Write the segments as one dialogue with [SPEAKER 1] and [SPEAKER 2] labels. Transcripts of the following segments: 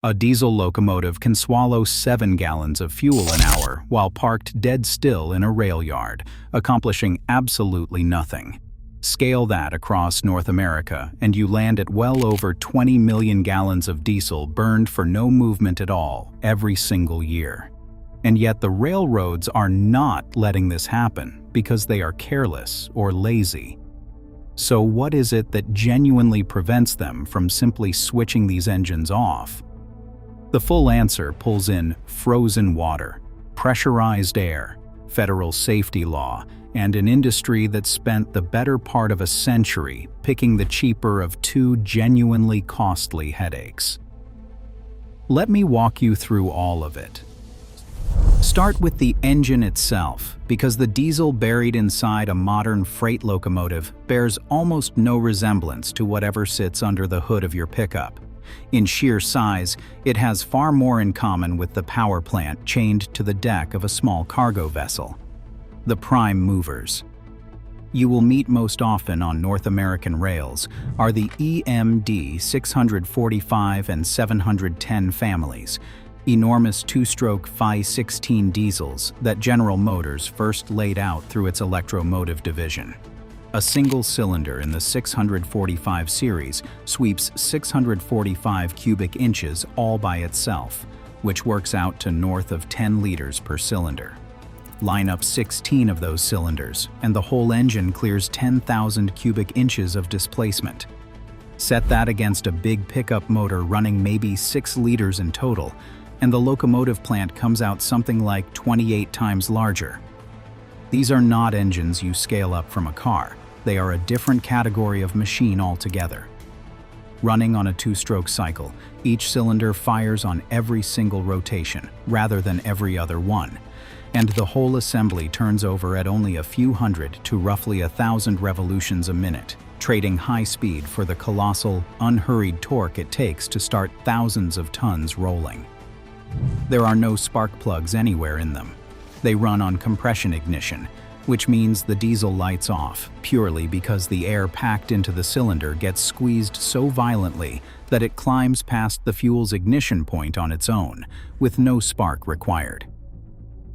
[SPEAKER 1] A diesel locomotive can swallow 7 gallons of fuel an hour while parked dead still in a rail yard, accomplishing absolutely nothing. Scale that across North America, and you land at well over 20 million gallons of diesel burned for no movement at all every single year. And yet the railroads are not letting this happen because they are careless or lazy. So what is it that genuinely prevents them from simply switching these engines off? The full answer pulls in frozen water, pressurized air, federal safety law, and an industry that spent the better part of a century picking the cheaper of two genuinely costly headaches. Let me walk you through all of it. Start with the engine itself, because the diesel buried inside a modern freight locomotive bears almost no resemblance to whatever sits under the hood of your pickup. In sheer size, it has far more in common with the power plant chained to the deck of a small cargo vessel. The prime movers you will meet most often on North American rails are the EMD 645 and 710 families, enormous two-stroke Phi-16 diesels that General Motors first laid out through its Locomotive division. A single cylinder in the 645 series sweeps 645 cubic inches all by itself, which works out to north of 10 liters per cylinder. Line up 16 of those cylinders, and the whole engine clears 10,000 cubic inches of displacement. Set that against a big pickup motor running maybe 6 liters in total, and the locomotive plant comes out something like 28 times larger. These are not engines you scale up from a car. They are a different category of machine altogether. Running on a two-stroke cycle, each cylinder fires on every single rotation, rather than every other one, and the whole assembly turns over at only a few hundred to roughly 1,000 revolutions a minute, trading high speed for the colossal, unhurried torque it takes to start thousands of tons rolling. There are no spark plugs anywhere in them. They run on compression ignition, which means the diesel lights off purely because the air packed into the cylinder gets squeezed so violently that it climbs past the fuel's ignition point on its own, with no spark required.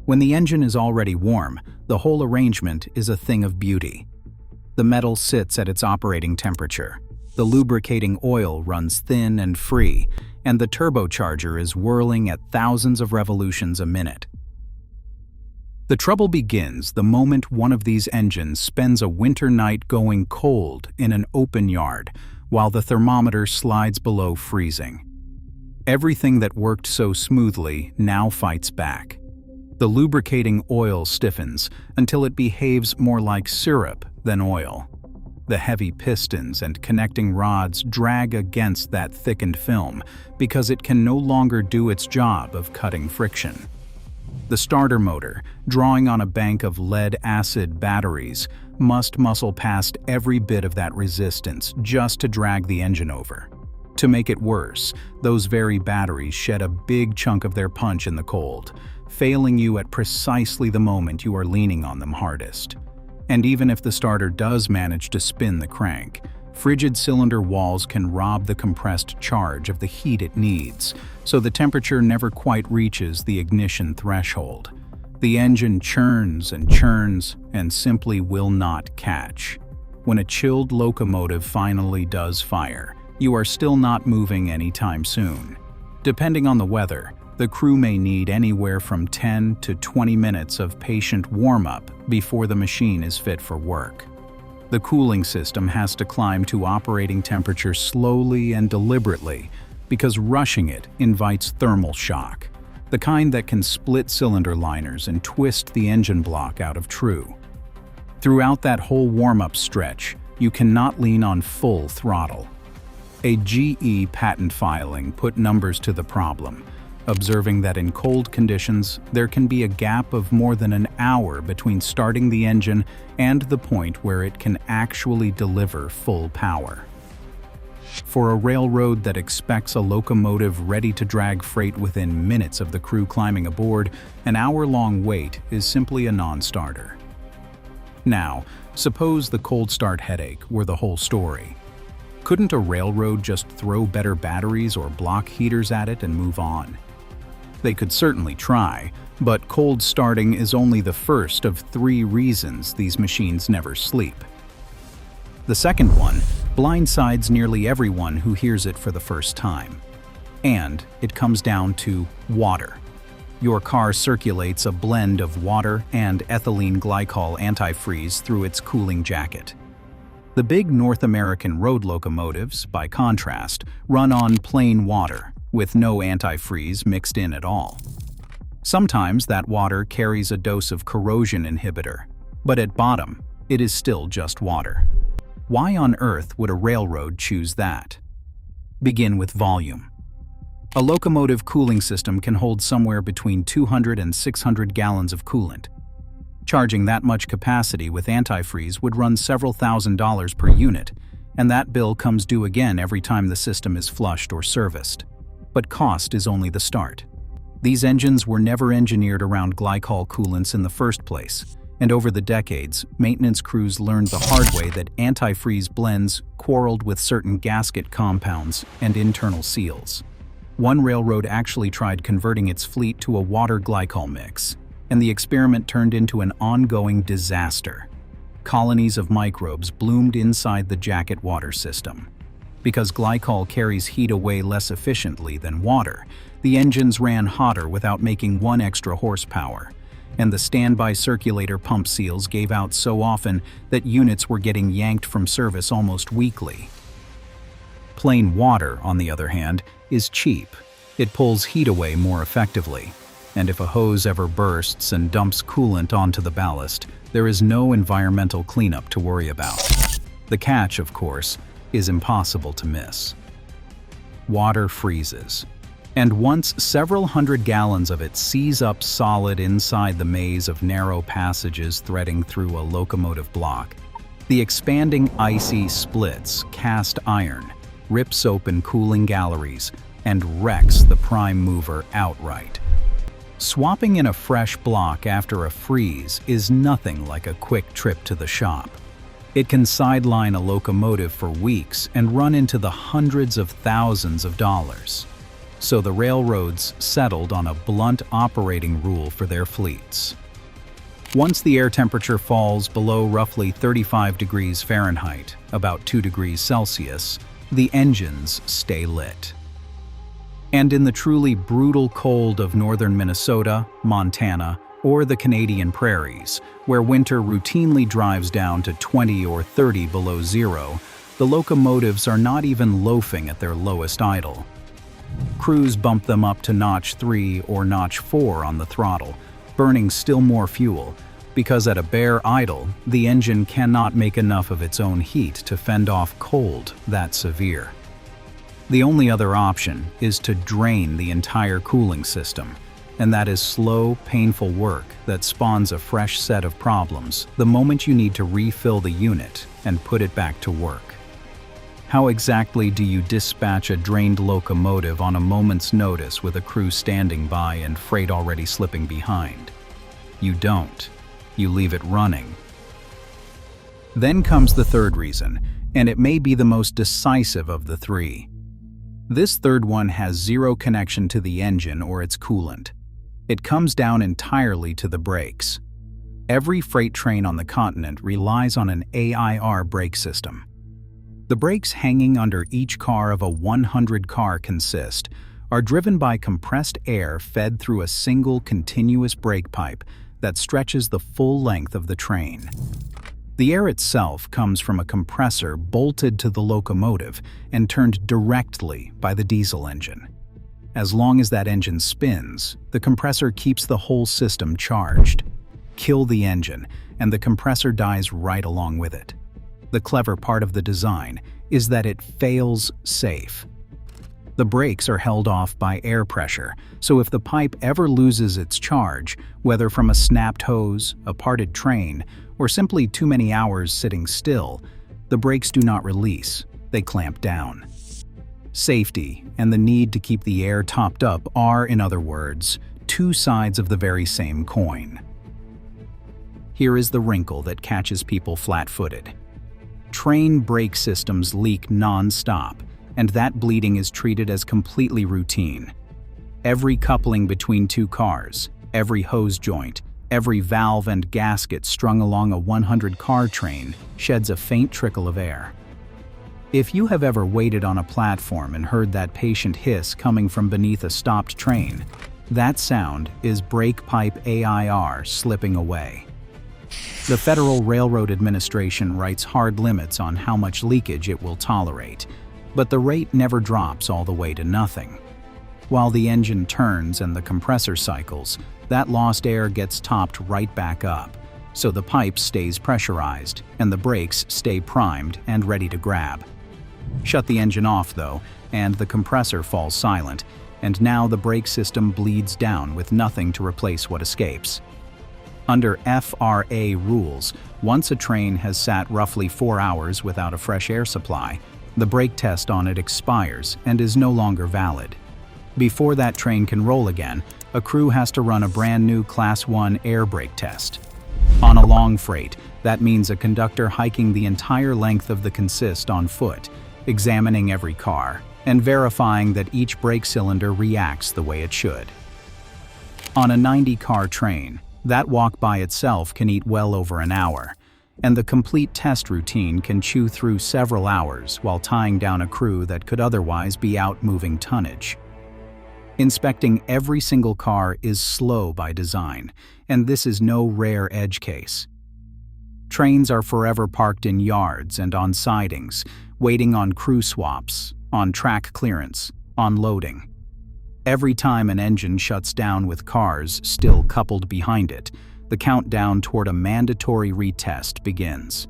[SPEAKER 1] When the engine is already warm, the whole arrangement is a thing of beauty. The metal sits at its operating temperature, the lubricating oil runs thin and free, and the turbocharger is whirling at thousands of revolutions a minute. The trouble begins the moment one of these engines spends a winter night going cold in an open yard while the thermometer slides below freezing. Everything that worked so smoothly now fights back. The lubricating oil stiffens until it behaves more like syrup than oil. The heavy pistons and connecting rods drag against that thickened film because it can no longer do its job of cutting friction. The starter motor, drawing on a bank of lead-acid batteries, must muscle past every bit of that resistance just to drag the engine over. To make it worse, those very batteries shed a big chunk of their punch in the cold, failing you at precisely the moment you are leaning on them hardest. And even if the starter does manage to spin the crank, frigid cylinder walls can rob the compressed charge of the heat it needs, so the temperature never quite reaches the ignition threshold. The engine churns and simply will not catch. When a chilled locomotive finally does fire, you are still not moving anytime soon. Depending on the weather, the crew may need anywhere from 10 to 20 minutes of patient warm-up before the machine is fit for work. The cooling system has to climb to operating temperature slowly and deliberately because rushing it invites thermal shock, the kind that can split cylinder liners and twist the engine block out of true. Throughout that whole warm-up stretch, you cannot lean on full throttle. A GE patent filing put numbers to the problem, observing that in cold conditions, there can be a gap of more than an hour between starting the engine and the point where it can actually deliver full power. For a railroad that expects a locomotive ready to drag freight within minutes of the crew climbing aboard, an hour-long wait is simply a non-starter. Now, suppose the cold start headache were the whole story. Couldn't a railroad just throw better batteries or block heaters at it and move on? They could certainly try, but cold starting is only the first of 3 reasons these machines never sleep. The second one blindsides nearly everyone who hears it for the first time. And it comes down to water. Your car circulates a blend of water and ethylene glycol antifreeze through its cooling jacket. The big North American road locomotives, by contrast, run on plain water, with no antifreeze mixed in at all. Sometimes that water carries a dose of corrosion inhibitor, but at bottom, it is still just water. Why on earth would a railroad choose that? Begin with volume. A locomotive cooling system can hold somewhere between 200 and 600 gallons of coolant. Charging that much capacity with antifreeze would run several $1,000s per unit, and that bill comes due again every time the system is flushed or serviced. But cost is only the start. These engines were never engineered around glycol coolants in the first place, and over the decades, maintenance crews learned the hard way that antifreeze blends quarreled with certain gasket compounds and internal seals. One railroad actually tried converting its fleet to a water glycol mix, and the experiment turned into an ongoing disaster. Colonies of microbes bloomed inside the jacket water system. Because glycol carries heat away less efficiently than water, the engines ran hotter without making 1 extra horsepower, and the standby circulator pump seals gave out so often that units were getting yanked from service almost weekly. Plain water, on the other hand, is cheap. It pulls heat away more effectively, and if a hose ever bursts and dumps coolant onto the ballast, there is no environmental cleanup to worry about. The catch, of course, is impossible to miss. Water freezes, and once several hundred gallons of it seize up solid inside the maze of narrow passages threading through a locomotive block, the expanding icy splits cast iron, rips open cooling galleries, and wrecks the prime mover outright. Swapping in a fresh block after a freeze is nothing like a quick trip to the shop. It can sideline a locomotive for weeks and run into the hundreds of thousands of dollars. So the railroads settled on a blunt operating rule for their fleets. Once the air temperature falls below roughly 35 degrees Fahrenheit, about 2 degrees Celsius, the engines stay lit. And in the truly brutal cold of northern Minnesota, Montana, or the Canadian prairies, where winter routinely drives down to 20 or 30 below zero, the locomotives are not even loafing at their lowest idle. Crews bump them up to notch 3 or notch 4 on the throttle, burning still more fuel, because at a bare idle, the engine cannot make enough of its own heat to fend off cold that severe. The only other option is to drain the entire cooling system, and that is slow, painful work that spawns a fresh set of problems the moment you need to refill the unit and put it back to work. How exactly do you dispatch a drained locomotive on a moment's notice with a crew standing by and freight already slipping behind? You don't. You leave it running. Then comes the third reason, and it may be the most decisive of the 3. This third one has zero connection to the engine or its coolant. It comes down entirely to the brakes. Every freight train on the continent relies on an AIR brake system. The brakes hanging under each car of a 100-car consist are driven by compressed air fed through a single continuous brake pipe that stretches the full length of the train. The air itself comes from a compressor bolted to the locomotive and turned directly by the diesel engine. As long as that engine spins, the compressor keeps the whole system charged. Kill the engine, and the compressor dies right along with it. The clever part of the design is that it fails safe. The brakes are held off by air pressure, so if the pipe ever loses its charge, whether from a snapped hose, a parted train, or simply too many hours sitting still, the brakes do not release, they clamp down. Safety and the need to keep the air topped up are, in other words, 2 sides of the very same coin. Here is the wrinkle that catches people flat-footed. Train brake systems leak non-stop, and that bleeding is treated as completely routine. Every coupling between two cars, every hose joint, every valve and gasket strung along a 100-car train sheds a faint trickle of air. If you have ever waited on a platform and heard that patient hiss coming from beneath a stopped train, that sound is brake pipe AIR slipping away. The Federal Railroad Administration writes hard limits on how much leakage it will tolerate, but the rate never drops all the way to nothing. While the engine turns and the compressor cycles, that lost air gets topped right back up, so the pipe stays pressurized and the brakes stay primed and ready to grab. Shut the engine off, though, and the compressor falls silent, and now the brake system bleeds down with nothing to replace what escapes. Under FRA rules, once a train has sat roughly 4 hours without a fresh air supply, the brake test on it expires and is no longer valid. Before that train can roll again, a crew has to run a brand new Class 1 air brake test. On a long freight, that means a conductor hiking the entire length of the consist on foot, examining every car, and verifying that each brake cylinder reacts the way it should. On a 90-car train, that walk by itself can eat well over an hour, and the complete test routine can chew through several hours while tying down a crew that could otherwise be out moving tonnage. Inspecting every single car is slow by design, and this is no rare edge case. Trains are forever parked in yards and on sidings, waiting on crew swaps, on track clearance, on loading. Every time an engine shuts down with cars still coupled behind it, the countdown toward a mandatory retest begins.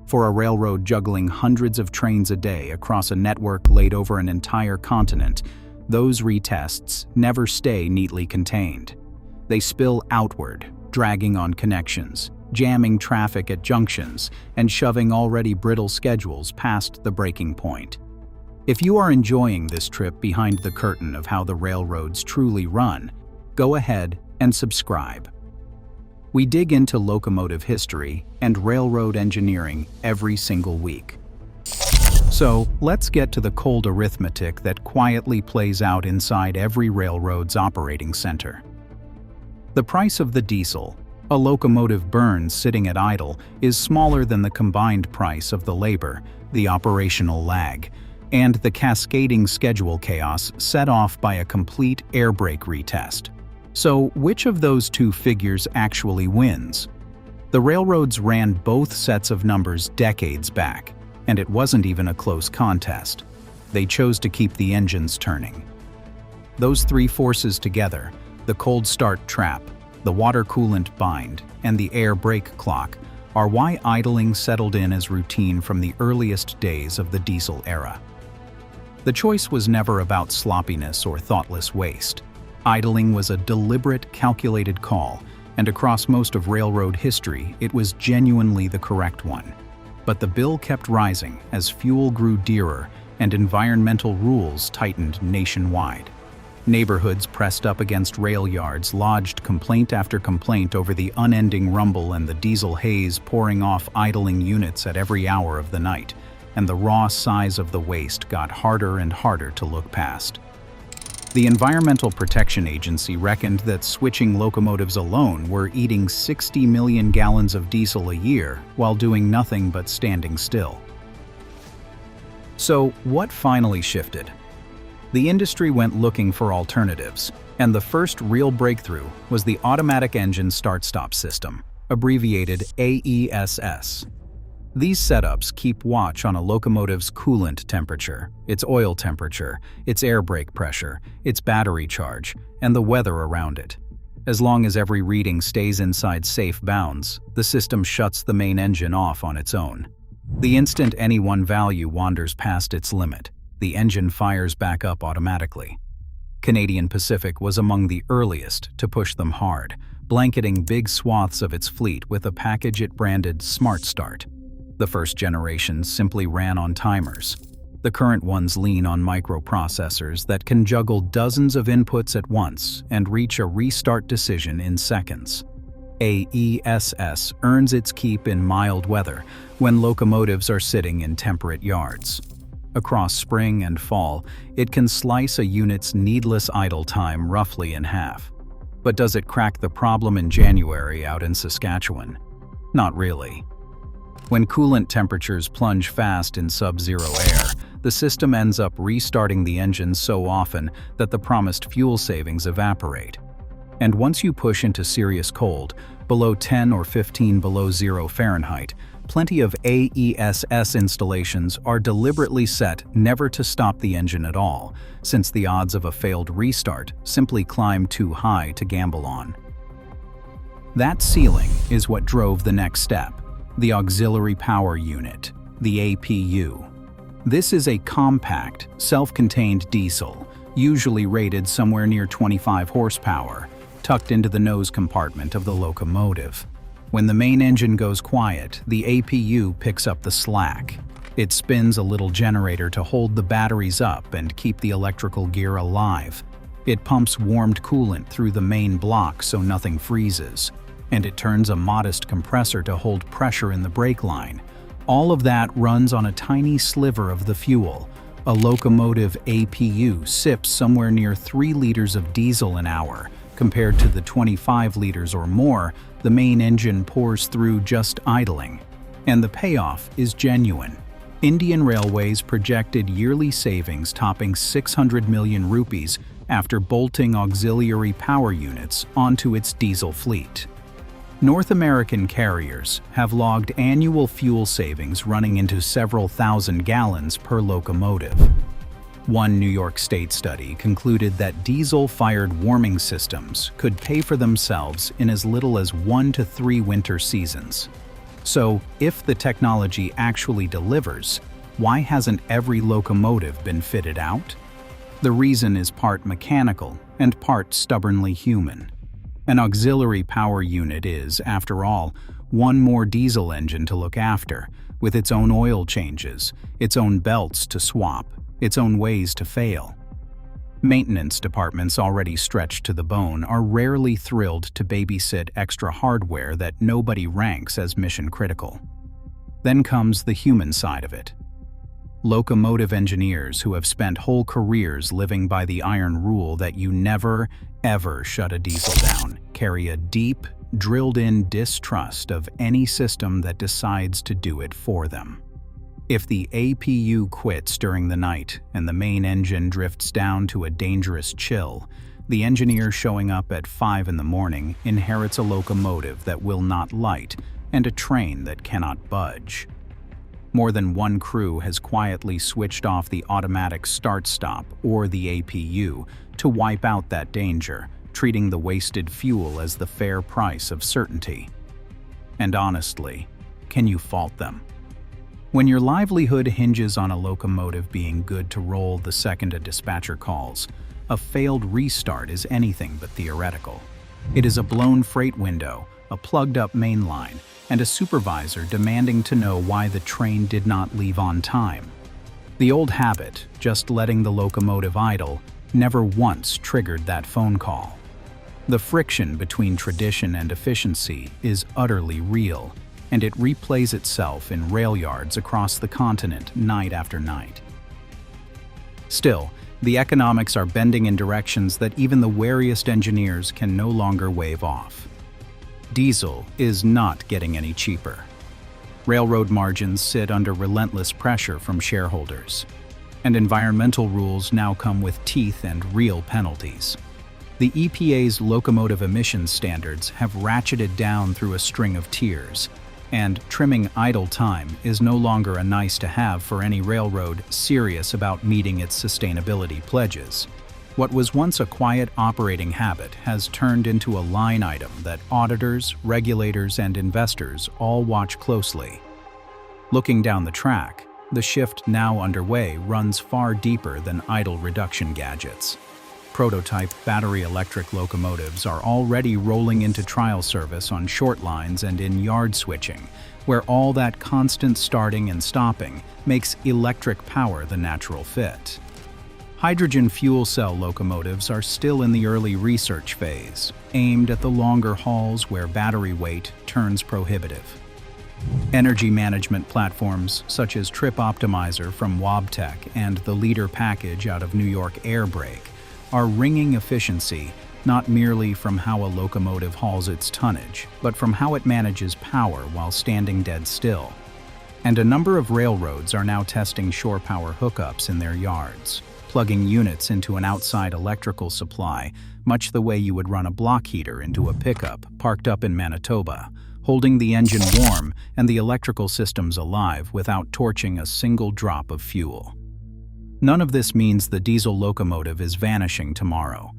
[SPEAKER 1] For a railroad juggling hundreds of trains a day across a network laid over an entire continent, those retests never stay neatly contained. They spill outward, dragging on connections, jamming traffic at junctions, and shoving already brittle schedules past the breaking point. If you are enjoying this trip behind the curtain of how the railroads truly run, go ahead and subscribe. We dig into locomotive history and railroad engineering every single week. So, let's get to the cold arithmetic that quietly plays out inside every railroad's operating center. The price of the diesel a locomotive burns sitting at idle is smaller than the combined price of the labor, the operational lag, and the cascading schedule chaos set off by a complete air brake retest. So, which of those two figures actually wins? The railroads ran both sets of numbers decades back, and it wasn't even a close contest. They chose to keep the engines turning. Those three forces together, the cold start trap, the water coolant bind, and the air brake clock, are why idling settled in as routine from the earliest days of the diesel era. The choice was never about sloppiness or thoughtless waste. Idling was a deliberate, calculated call, and across most of railroad history, it was genuinely the correct one. But the bill kept rising as fuel grew dearer and environmental rules tightened nationwide. Neighborhoods pressed up against rail yards lodged complaint after complaint over the unending rumble and the diesel haze pouring off idling units at every hour of the night, and the raw size of the waste got harder and harder to look past. The Environmental Protection Agency reckoned that switching locomotives alone were eating 60 million gallons of diesel a year while doing nothing but standing still. So, what finally shifted? The industry went looking for alternatives, and the first real breakthrough was the automatic engine start-stop system, abbreviated AESS. These setups keep watch on a locomotive's coolant temperature, its oil temperature, its air brake pressure, its battery charge, and the weather around it. As long as every reading stays inside safe bounds, the system shuts the main engine off on its own. The instant any one value wanders past its limit, the engine fires back up automatically. Canadian Pacific was among the earliest to push them hard, blanketing big swaths of its fleet with a package it branded Smart Start. The first generations simply ran on timers. The current ones lean on microprocessors that can juggle dozens of inputs at once and reach a restart decision in seconds. AESS earns its keep in mild weather when locomotives are sitting in temperate yards. Across spring and fall, it can slice a unit's needless idle time roughly in half. But does it crack the problem in January out in Saskatchewan? Not really. When coolant temperatures plunge fast in sub-zero air, the system ends up restarting the engine so often that the promised fuel savings evaporate. And once you push into serious cold, below 10 or 15 below zero Fahrenheit, plenty of AESS installations are deliberately set never to stop the engine at all, since the odds of a failed restart simply climb too high to gamble on. That ceiling is what drove the next step, the Auxiliary Power Unit, the APU. This is a compact, self-contained diesel, usually rated somewhere near 25 horsepower, tucked into the nose compartment of the locomotive. When the main engine goes quiet, the APU picks up the slack. It spins a little generator to hold the batteries up and keep the electrical gear alive. It pumps warmed coolant through the main block so nothing freezes. And it turns a modest compressor to hold pressure in the brake line. All of that runs on a tiny sliver of the fuel. A locomotive APU sips somewhere near 3 liters of diesel an hour, compared to the 25 liters or more the main engine pours through just idling. And the payoff is genuine. Indian Railways projected yearly savings topping 600 million rupees after bolting auxiliary power units onto its diesel fleet. North American carriers have logged annual fuel savings running into several thousand gallons per locomotive. One New York State study concluded that diesel-fired warming systems could pay for themselves in as little as 1 to 3 winter seasons. So, if the technology actually delivers, why hasn't every locomotive been fitted out? The reason is part mechanical and part stubbornly human. An auxiliary power unit is, after all, one more diesel engine to look after, with its own oil changes, its own belts to swap, its own ways to fail. Maintenance departments already stretched to the bone are rarely thrilled to babysit extra hardware that nobody ranks as mission critical. Then comes the human side of it. Locomotive engineers who have spent whole careers living by the iron rule that you never, ever shut a diesel down carry a deep, drilled-in distrust of any system that decides to do it for them. If the APU quits during the night and the main engine drifts down to a dangerous chill, the engineer showing up at 5 in the morning inherits a locomotive that will not light and a train that cannot budge. More than one crew has quietly switched off the automatic start-stop or the APU to wipe out that danger, treating the wasted fuel as the fair price of certainty. And honestly, can you fault them? When your livelihood hinges on a locomotive being good to roll the second a dispatcher calls, a failed restart is anything but theoretical. It is a blown freight window, a plugged-up main line, and a supervisor demanding to know why the train did not leave on time. The old habit, just letting the locomotive idle, never once triggered that phone call. The friction between tradition and efficiency is utterly real, and it replays itself in rail yards across the continent night after night. Still, the economics are bending in directions that even the wariest engineers can no longer wave off. Diesel is not getting any cheaper. Railroad margins sit under relentless pressure from shareholders, and environmental rules now come with teeth and real penalties. The EPA's locomotive emissions standards have ratcheted down through a string of tiers, and trimming idle time is no longer a nice-to-have for any railroad serious about meeting its sustainability pledges. What was once a quiet operating habit has turned into a line item that auditors, regulators, and investors all watch closely. Looking down the track, the shift now underway runs far deeper than idle reduction gadgets. Prototype battery-electric locomotives are already rolling into trial service on short lines and in yard switching, where all that constant starting and stopping makes electric power the natural fit. Hydrogen fuel cell locomotives are still in the early research phase, aimed at the longer hauls where battery weight turns prohibitive. Energy management platforms such as Trip Optimizer from Wabtec and the Leader package out of New York Air Brake are wringing efficiency not merely from how a locomotive hauls its tonnage, but from how it manages power while standing dead still. And a number of railroads are now testing shore power hookups in their yards, plugging units into an outside electrical supply, much the way you would run a block heater into a pickup parked up in Manitoba, holding the engine warm and the electrical systems alive without torching a single drop of fuel. None of this means the diesel locomotive is vanishing tomorrow.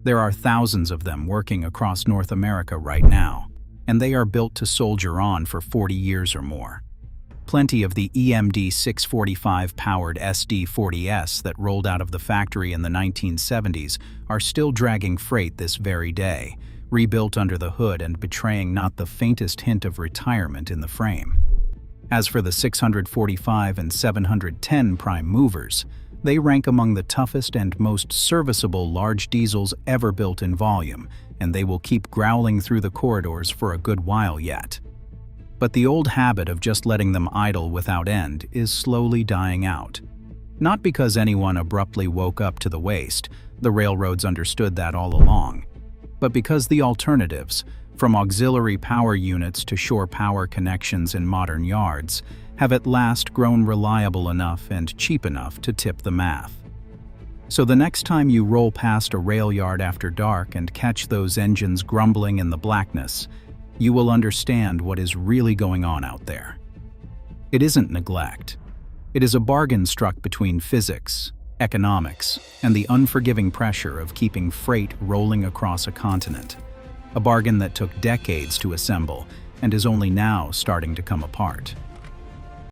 [SPEAKER 1] There are thousands of them working across North America right now, and they are built to soldier on for 40 years or more. Plenty of the EMD 645-powered SD40S that rolled out of the factory in the 1970s are still dragging freight this very day, rebuilt under the hood and betraying not the faintest hint of retirement in the frame. As for the 645 and 710 prime movers, they rank among the toughest and most serviceable large diesels ever built in volume, and they will keep growling through the corridors for a good while yet. But the old habit of just letting them idle without end is slowly dying out. Not because anyone abruptly woke up to the waste, the railroads understood that all along, but because the alternatives, from auxiliary power units to shore power connections in modern yards, have at last grown reliable enough and cheap enough to tip the math. So the next time you roll past a rail yard after dark and catch those engines grumbling in the blackness, you will understand what is really going on out there. It isn't neglect. It is a bargain struck between physics, economics, and the unforgiving pressure of keeping freight rolling across a continent. A bargain that took decades to assemble and is only now starting to come apart.